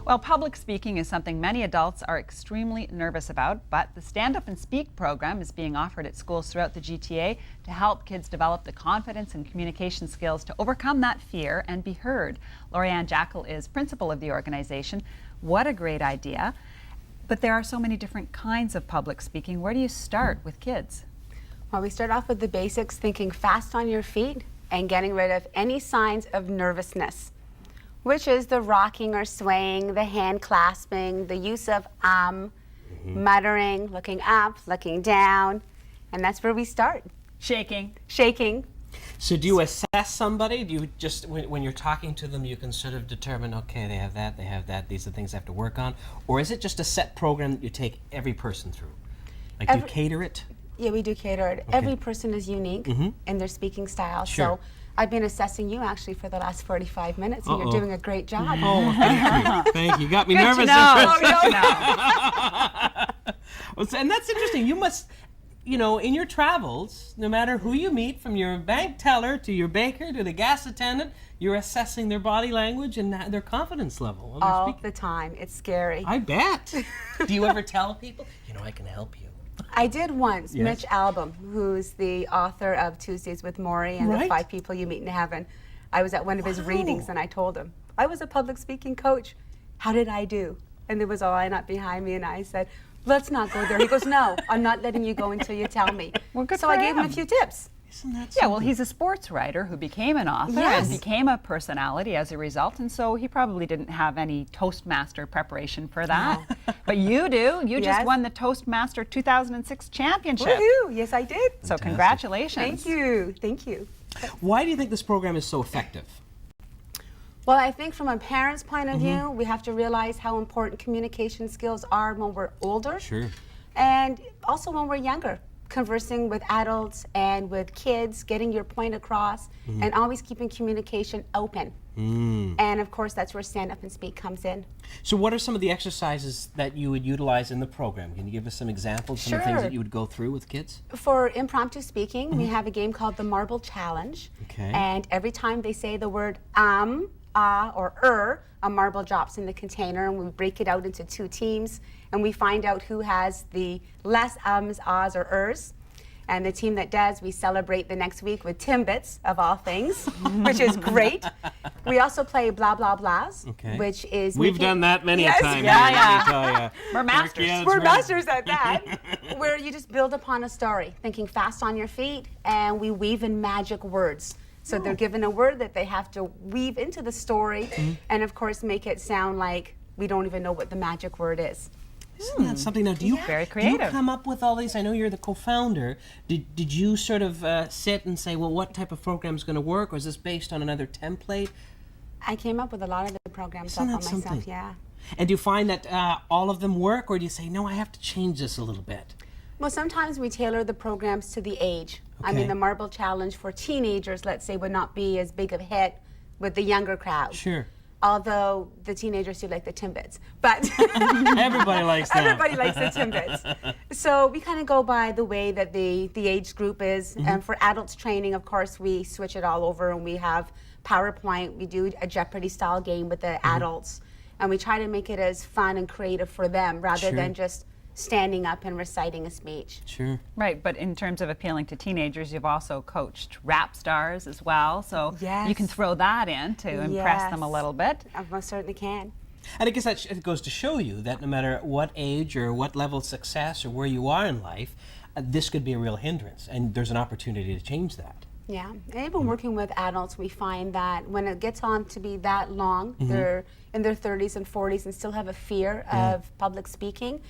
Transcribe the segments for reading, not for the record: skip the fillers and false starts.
Well, public speaking is something many adults are extremely nervous about, but the Stand Up and Speak program is being offered at schools throughout the GTA to help kids develop the confidence and communication skills to overcome that fear and be heard. Jakel is principal of the organization. What a great idea. But there are so many different kinds of public speaking. Where do you start with kids? Well, we start off with the basics, thinking fast on your feet and getting rid of any signs of nervousness, which is the rocking or swaying, the hand clasping, the use of muttering, looking up, looking down, and that's where we start. Shaking. Shaking. So do you assess somebody? Do you just, when you're talking to them, you can sort of determine, okay, they have that, these are the things I have to work on? Or is it just a set program that you take every person through? Like, do you cater it? Yeah, we do cater it. Okay. Every person is unique in their speaking style. Sure. So I've been assessing you actually for the last 45 minutes, and you're doing a great job. Oh, thank you. Thank you. You got me nervous. And that's interesting. You must, in your travels, no matter who you meet, from your bank teller to your baker to the gas attendant, you're assessing their body language and their confidence level. All the time. It's scary. I bet. Do you ever tell people, I can help you? I did once. Yes. Mitch Albom, who's the author of Tuesdays with Maury and the 5 People You Meet in Heaven. I was at one of his readings and I told him, I was a public speaking coach. How did I do? And there was a lineup behind me and I said, let's not go there. He goes, no, I'm not letting you go until you tell me. Well, good so I gave him a few tips. Isn't that something? Yeah, well, he's a sports writer who became an author and became a personality as a result, and so he probably didn't have any Toastmaster preparation for that. No. But you do. You just won the Toastmaster 2006 championship. Woohoo! Yes, I did. So congratulations. Thank you. Thank you. Why do you think this program is so effective? Well, I think from a parent's point of view, we have to realize how important communication skills are when we're older. Sure. And also when we're younger. Conversing with adults and with kids, getting your point across, and always keeping communication open. And of course, that's where Stand Up and Speak comes in. So what are some of the exercises that you would utilize in the program? Can you give us some examples, some of the things that you would go through with kids? For impromptu speaking, we have a game called the Marble Challenge. Okay. And every time they say the word or a marble drops in the container, and we break it out into 2 teams, and we find out who has the less ums, ahs, or ers. And the team that does, we celebrate the next week with Timbits, of all things, which is great. We also play blah, blah, blahs, which is... We've done that many a time. We're masters. We're masters at that, where you just build upon a story, thinking fast on your feet, and we weave in magic words. So they're given a word that they have to weave into the story, and of course make it sound like we don't even know what the magic word is. Isn't that something? Now, do you very creative. Do you come up with all these? I know you're the co-founder. Did you sort of sit and say, well, what type of program is going to work, or is this based on another template? I came up with a lot of the programs on myself, yeah. And do you find that all of them work, or do you say, no, I have to change this a little bit? Well, sometimes we tailor the programs to the age. I mean, the Marble Challenge for teenagers, let's say, would not be as big of a hit with the younger crowd. Sure. Although the teenagers do like the Timbits, but everybody likes that. Everybody likes the Timbits. So we kind of go by the way that the age group is. And for adults training, of course, we switch it all over, and we have PowerPoint. We do a Jeopardy style game with the adults, and we try to make it as fun and creative for them rather than just standing up and reciting a speech. Sure. Right, but in terms of appealing to teenagers, you've also coached rap stars as well, so you can throw that in to impress them a little bit. I most certainly can. And I guess that it goes to show you that no matter what age or what level of success or where you are in life, this could be a real hindrance, and there's an opportunity to change that. Yeah, and even working with adults, we find that when it gets on to be that long, they're in their 30s and 40s and still have a fear of public speaking.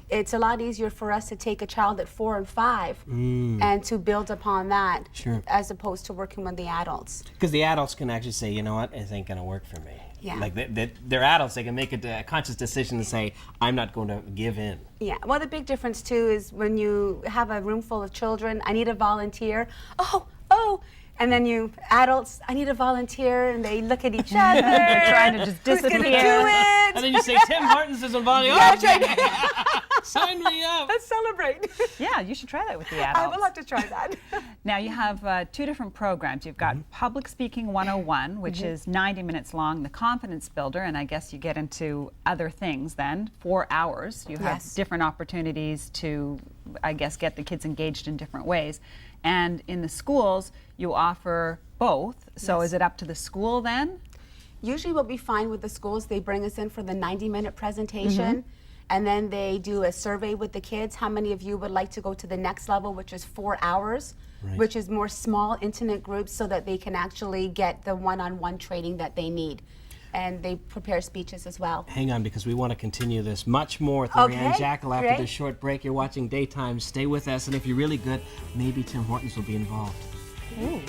It's a lot easier for us to take a child at 4 and 5 and to build upon that as opposed to working with the adults. Because the adults can actually say, you know what, this ain't going to work for me. Yeah. Like they're adults, they can make a conscious decision to say, I'm not going to give in. Yeah, well, the big difference too is when you have a room full of children, I need a volunteer. Oh, And then you adults, I need a volunteer, and they look at each other. They're trying to just Who's gonna disappear. do it? And then you say, Tim Hortons is involved. Yeah, that's right. Sign me up. Let's celebrate. Yeah, you should try that with the I adults. will have to try that. Now you have 2 different programs. You've got Public Speaking 101, which is 90 minutes long, the Confidence Builder, and I guess you get into other things then, 4 hours. You have Yes. different opportunities to, I guess, get the kids engaged in different ways. And in the schools, you offer both. So Yes. is it up to the school then? Usually what we find with the schools, they bring us in for the 90-minute presentation, and then they do a survey with the kids. How many of you would like to go to the next level, which is 4 hours, Right. which is more small, intimate groups so that they can actually get the one-on-one training that they need. And they prepare speeches as well. Hang on, because we want to continue this much more with Okay, Lorianne Jakel after great. this short break. You're watching Daytime. Stay with us, and if you're really good, maybe Tim Hortons will be involved. Ooh.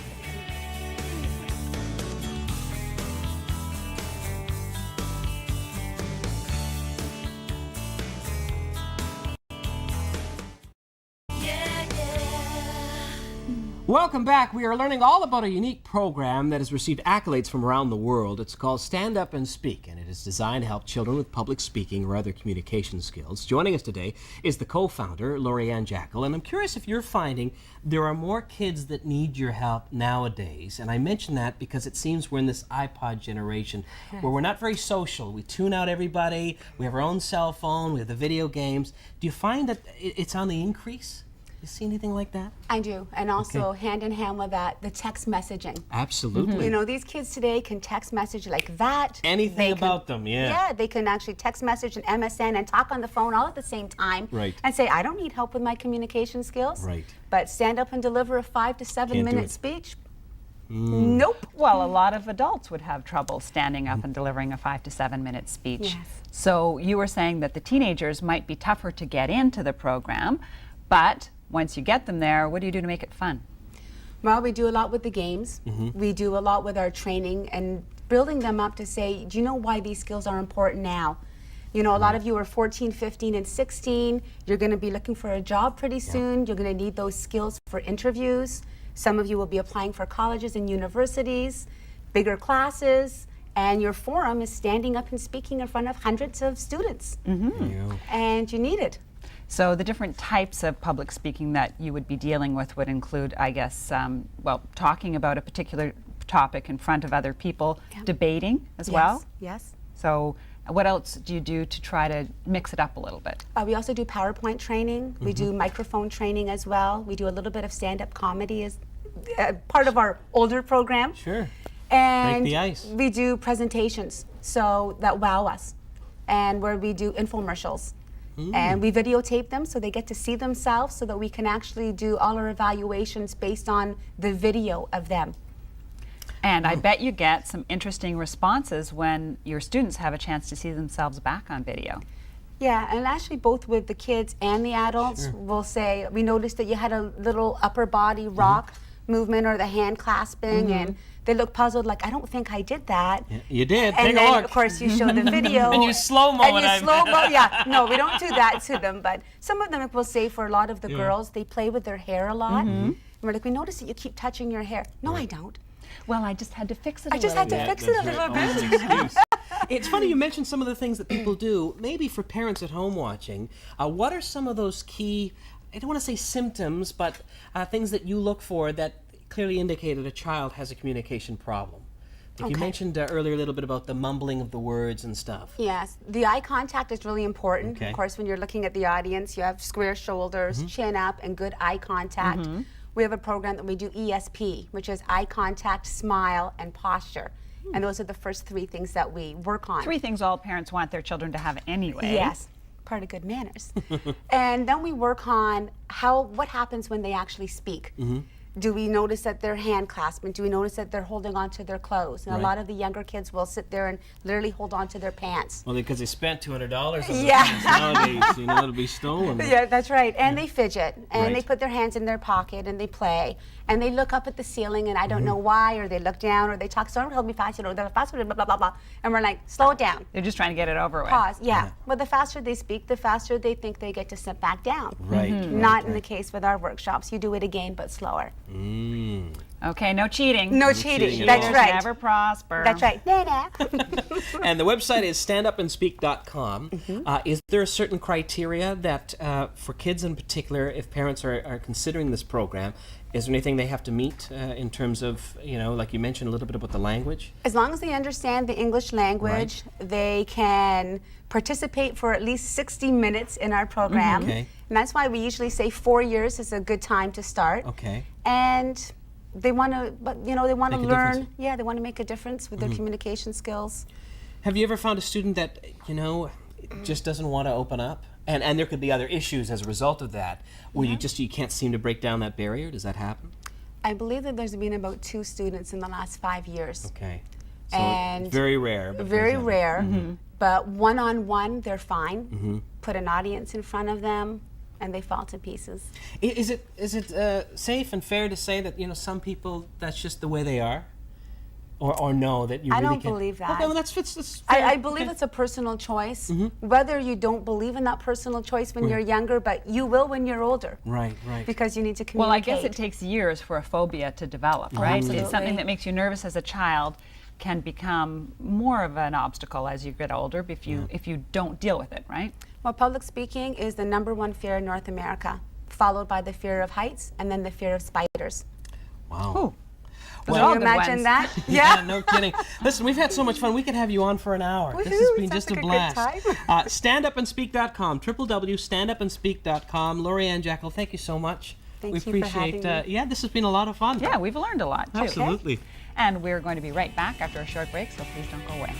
Welcome back. We are learning all about a unique program that has received accolades from around the world. It's called Stand Up and Speak, and it is designed to help children with public speaking or other communication skills. Joining us today is the co-founder, Lorianne Jakel, and I'm curious if you're finding there are more kids that need your help nowadays. And I mention that because it seems we're in this iPod generation where we're not very social. We tune out everybody. We have our own cell phone. We have the video games. Do you find that it's on the increase? You see anything like that? I do, and also hand in hand with that, the text messaging. Absolutely. You know, these kids today can text message like that. Anything They can- about them, yeah. Yeah, they can actually text message and MSN and talk on the phone all at the same time. Right. And say, I don't need help with my communication skills. Right. But stand up and deliver a 5 to 7 Can't do minute it. speech. Nope. Well, a lot of adults would have trouble standing up and delivering a 5 to 7 minute speech. Yes. So you were saying that the teenagers might be tougher to get into the program, but once you get them there, what do you do to make it fun? Well, we do a lot with the games. We do a lot with our training and building them up to say, do you know why these skills are important now? You know, a lot of you are 14, 15, and 16. You're going to be looking for a job pretty soon. You're going to need those skills for interviews. Some of you will be applying for colleges and universities, bigger classes, and your forum is standing up and speaking in front of hundreds of students. Yeah. And you need it. So the different types of public speaking that you would be dealing with would include, I guess, well, talking about a particular topic in front of other people, Yeah. debating as well. Yes. So what else do you do to try to mix it up a little bit? We also do PowerPoint training. We do microphone training as well. We do a little bit of stand-up comedy as part of our older program. Sure. And the ice. we do presentations so that wow us, and where we do infomercials. And we videotape them so they get to see themselves so that we can actually do all our evaluations based on the video of them. And I bet you get some interesting responses when your students have a chance to see themselves back on video. Yeah, and actually both with the kids and the adults, we'll say, we noticed that you had a little upper body rock movement or the hand clasping, and they look puzzled like, I don't think I did that. Yeah, you did. And Take a then, look. of course, you show the video. And you slow-mo And it, you I slow-mo, yeah. No, we don't do that to them, but some of them will say for a lot of the girls, they play with their hair a lot. And we're like, we notice that you keep touching your hair. No, I don't. Well, I just had to fix it I just had to fix it a little bit. It's funny you mentioned some of the things that people do. Maybe for parents at home watching, what are some of those key, I don't want to say symptoms, but things that you look for that clearly indicate that a child has a communication problem? Like you Okay. mentioned earlier a little bit about the mumbling of the words and stuff. Yes, the eye contact is really important. Okay. Of course, when you're looking at the audience, you have square shoulders, chin up, and good eye contact. We have a program that we do ESP, which is eye contact, smile, and posture. And those are the first 3 things that we work on. 3 things all parents want their children to have anyway. Yes, part of good manners. And then we work on what happens when they actually speak. Do we notice that they're hand clasping? Do we notice that they're holding on to their clothes? And Right. a lot of the younger kids will sit there and literally hold on to their pants. Well, because they spent $200 on Yeah. things nowadays, you know, it'll be stolen. Yeah, that's right. And they fidget, and they Right. put their hands in their pocket, and they play, and they look up at the ceiling, and I don't know why, or they look down, or they talk, so hold me faster, or they're faster, blah, blah, blah, blah. And we're like, slow it down. They're just trying to get it over with. Pause. Yeah. Well, the faster they speak, the faster they think they get to sit back down. Right. Not in the case with our workshops. You do it again, but slower. Okay, no cheating. No cheating cheating. at That's all. right. Never prosper. That's right. And the website is standupandspeak.com. Is there a certain criteria that, for kids in particular, if parents are considering this program, is there anything they have to meet in terms of, like you mentioned a little bit about the language? As long as they understand the English language, they can participate for at least 60 minutes in our program. Okay. And that's why we usually say 4 years is a good time to start. Okay. And they want to, they want to Make a learn. difference. Yeah, they want to make a difference with their communication skills. Have you ever found a student that, just doesn't want to open up? And there could be other issues as a result of that, where you can't seem to break down that barrier? Does that happen? I believe that there's been about 2 students in the last 5 years. Okay. So And very rare. But Very there's rare, but one-on-one, they're fine. Put an audience in front of them, and they fall to pieces. Is it safe and fair to say that some people that's just the way they are, or no that you I really don't can't? believe that. Okay, well that's fair. I believe it's a personal choice. Whether you don't believe in that personal choice when you're younger, but you will when you're older. Right. Because you need to Well, I communicate. guess it takes years for a phobia to develop, right? Absolutely. It's something that makes you nervous as a child can become more of an obstacle as you get older if you don't deal with it, right? Well, public speaking is the #1 fear in North America, followed by the fear of heights and then the fear of spiders. Wow. Ooh. Can all you good imagine ones. that? Yeah, no kidding. Listen, we've had so much fun. We could have you on for an hour. This has Woohoo, been sounds just like a a good blast. time. Standupandspeak.com, www.standupandspeak.com. Lori Ann, Jakel, thank you so much. Thank we you for appreciate. having me. Yeah, this has been a lot of fun. Yeah, we've learned a lot too. Absolutely. And we're going to be right back after a short break, so please don't go away.